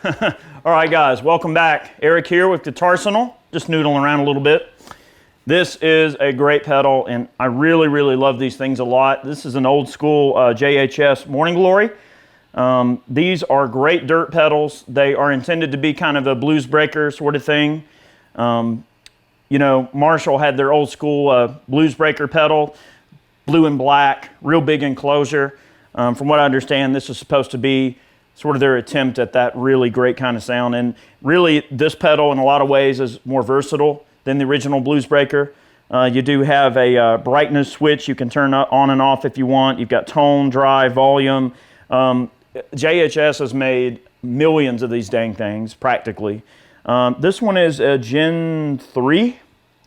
All right, guys, welcome back. Eric here with Guitarsenal, just noodling around a little bit. This is a great pedal, and I really, really love these things a lot. This is an old school JHS Morning Glory. These are great dirt pedals. They are intended to be kind of a blues breaker sort of thing. You know, Marshall had their old school blues breaker pedal, blue and black, real big enclosure. From what I understand, this is supposed to be sort of their attempt at that really great kind of sound. And really, this pedal in a lot of ways is more versatile than the original blues breaker. You do have a brightness switch you can turn on and off if you want. You've got tone, drive, volume. JHS has made millions of these dang things, practically. This one is a Gen 3,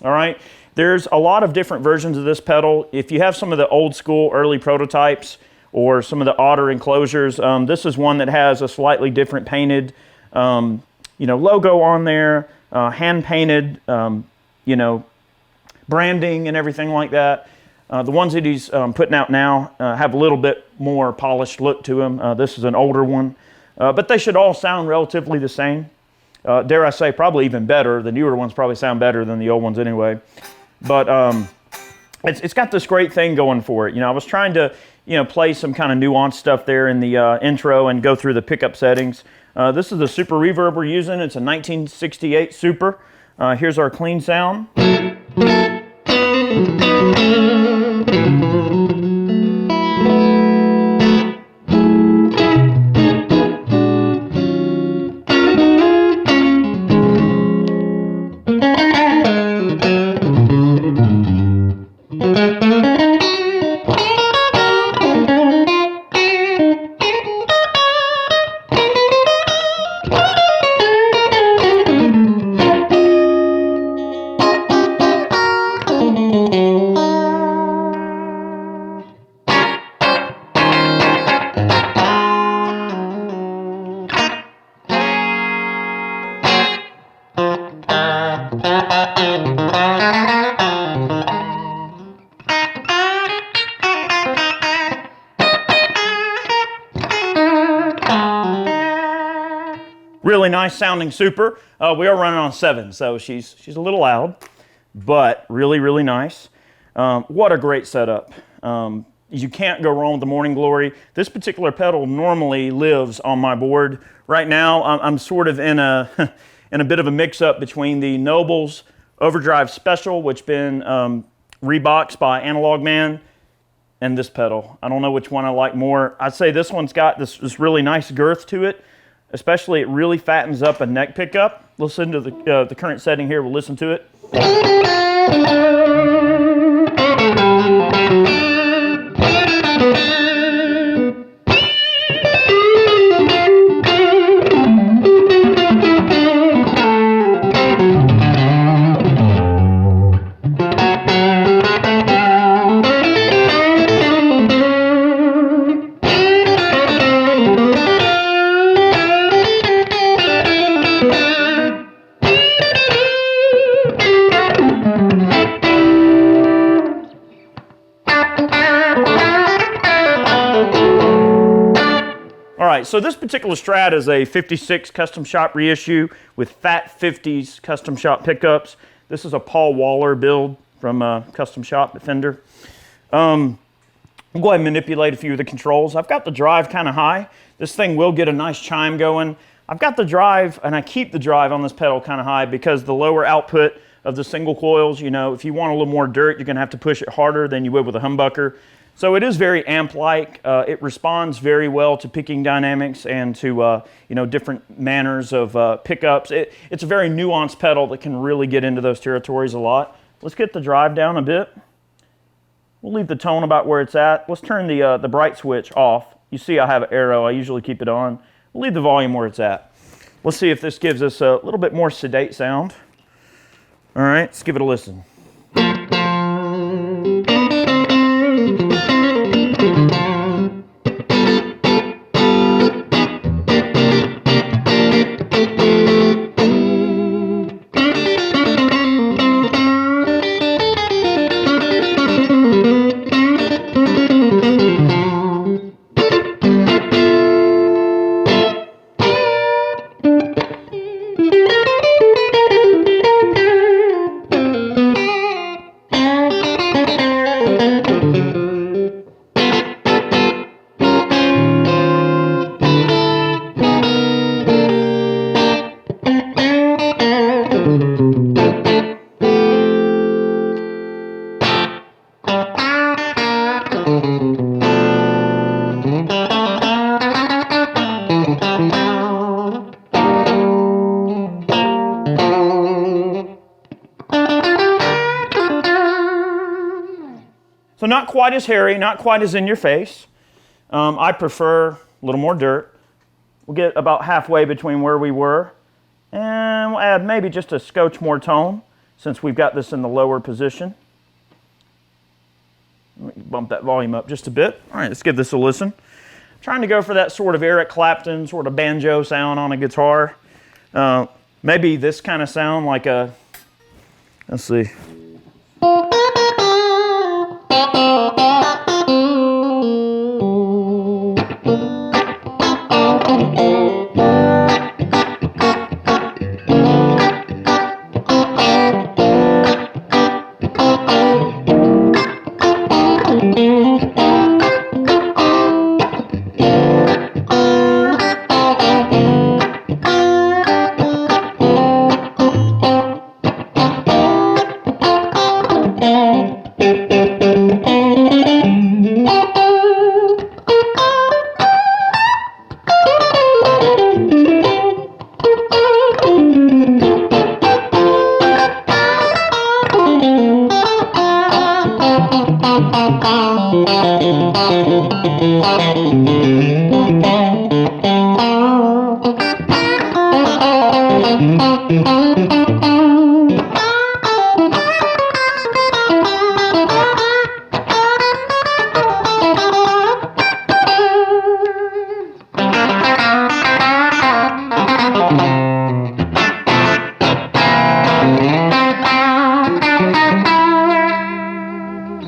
all right? There's a lot of different versions of this pedal. If you have some of the old school early prototypes or some of the odder enclosures, this is one that has a slightly different painted, logo on there, hand painted, branding and everything like that. The ones that he's putting out now have a little bit more polished look to them. This is an older one, but they should all sound relatively the same. Dare I say, probably even better. The newer ones probably sound better than the old ones anyway. But it's got this great thing going for it. I was trying to play some kind of nuanced stuff there in the intro and go through the pickup settings. This is the Super Reverb we're using. It's a 1968 Super. Here's our clean sound. Really nice sounding Super. We are running on 7, so she's a little loud, but really, really nice. What a great setup. You can't go wrong with the Morning Glory. This particular pedal normally lives on my board. Right now, I'm sort of in a bit of a mix-up between the Nobles Overdrive Special, which been reboxed by Analog Man, and this pedal. I don't know which one I like more. I'd say this one's got this really nice girth to it. Especially, it really fattens up a neck pickup. Listen to the current setting here. We'll listen to it. All right, so this particular Strat is a 56 custom shop reissue with Fat 50s custom shop pickups. This is a Paul Waller build from Custom Shop Defender. I'll go ahead and manipulate a few of the controls. I've got the drive kind of high. This thing will get a nice chime going. I've got the drive, and I keep the drive on this pedal kind of high because the lower output of the single coils, if you want a little more dirt, you're going to have to push it harder than you would with a humbucker. So it is very amp-like. It responds very well to picking dynamics and to different manners of pickups. It's a very nuanced pedal that can really get into those territories a lot. Let's get the drive down a bit. We'll leave the tone about where it's at. Let's turn the bright switch off. You see I have an arrow. I usually keep it on. We'll leave the volume where it's at. Let's see if this gives us a little bit more sedate sound. All right, let's give it a listen. So not quite as hairy, not quite as in your face. I prefer a little more dirt. We'll get about halfway between where we were, and we'll add maybe just a scotch more tone since we've got this in the lower position. Let me bump that volume up just a bit. All right, let's give this a listen. Trying to go for that sort of Eric Clapton sort of banjo sound on a guitar. Maybe this kind of sound like a, let's see.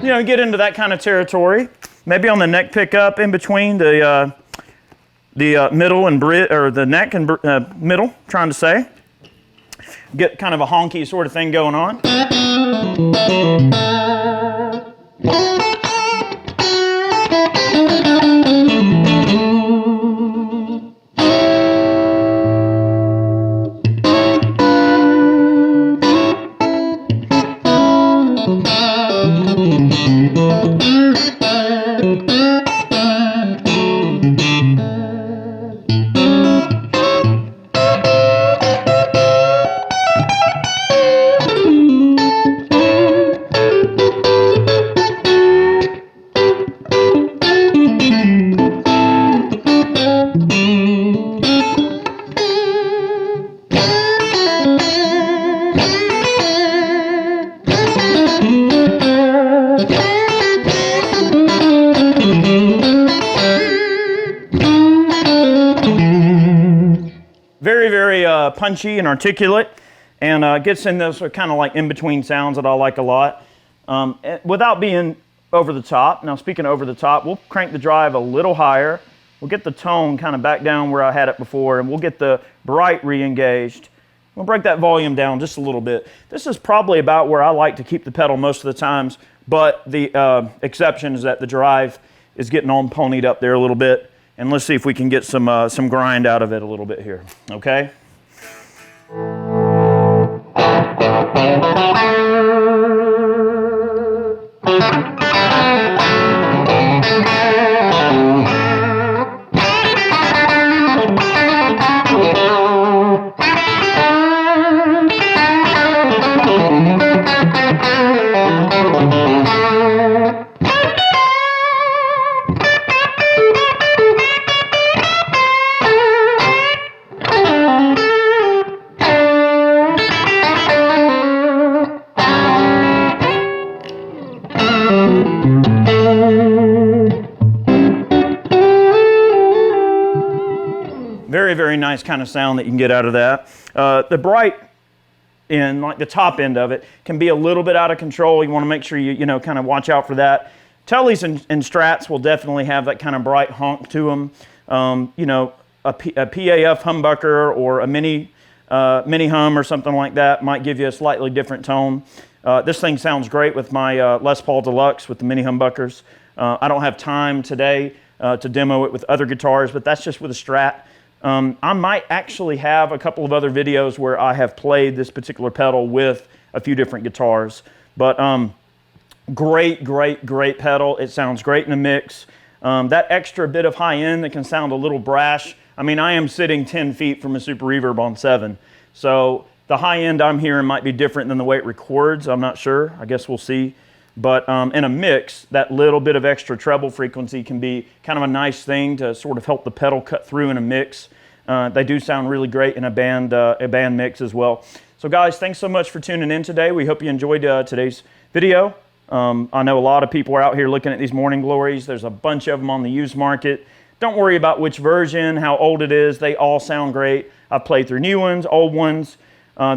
You know, get into that kind of territory. Maybe on the neck pickup, in between the middle and or the neck and middle. Trying to say, get kind of a honky sort of thing going on. Very, very punchy and articulate, and gets in those kind of like in-between sounds that I like a lot, without being over the top. Now, speaking of over the top, we'll crank the drive a little higher. We'll get the tone kind of back down where I had it before, and we'll get the bright re-engaged. We'll break that volume down just a little bit. This is probably about where I like to keep the pedal most of the times, but the exception is that the drive is getting all ponied up there a little bit. And let's see if we can get some grind out of it a little bit here, okay? Very, very nice kind of sound that you can get out of that. The bright end, like the top end of it, can be a little bit out of control. You want to make sure you know, kind of watch out for that. Tellies and Strats will definitely have that kind of bright honk to them. You know, a PAF humbucker or a mini hum or something like that might give you a slightly different tone. This thing sounds great with my Les Paul Deluxe with the mini humbuckers. I don't have time today to demo it with other guitars, but that's just with a Strat. I might actually have a couple of other videos where I have played this particular pedal with a few different guitars. But great, great, great pedal. It sounds great in the mix. That extra bit of high end that can sound a little brash. I mean, I am sitting 10 feet from a Super Reverb on 7. So the high end I'm hearing might be different than the way it records. I'm not sure. I guess we'll see. But in a mix, that little bit of extra treble frequency can be kind of a nice thing to sort of help the pedal cut through in a mix. They do sound really great in a band mix as well. So guys, thanks so much for tuning in today. We hope you enjoyed today's video. I know a lot of people are out here looking at these Morning Glories. There's a bunch of them on the used market. Don't worry about which version, how old it is. They all sound great. I've played through new ones, old ones.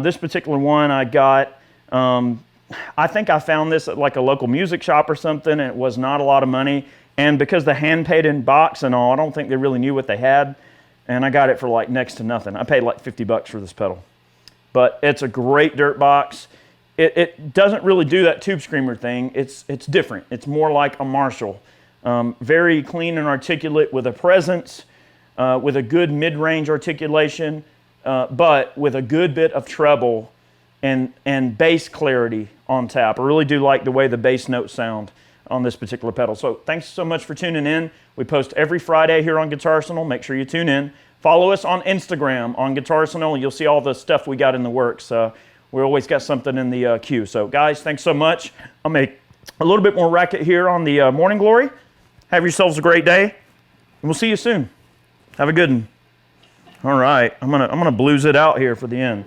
This particular one I got, I think I found this at like a local music shop or something, and it was not a lot of money. And because the hand-painted box and all, I don't think they really knew what they had. And I got it for like next to nothing. I paid like 50 bucks for this pedal. But it's a great dirt box. It doesn't really do that tube screamer thing. It's different. It's more like a Marshall. Very clean and articulate with a presence, with a good mid-range articulation, but with a good bit of treble and bass clarity on tap. I really do like the way the bass notes sound on this particular pedal. So thanks so much for tuning in. We post every Friday here on Guitarsenal. Make sure you tune in. Follow us on Instagram on Guitarsenal. You'll see all the stuff we got in the works. We always got something in the queue. So guys, thanks so much. I'll make a little bit more racket here on the Morning Glory. Have yourselves a great day, and we'll see you soon. Have a good one. All right, I'm gonna blues it out here for the end.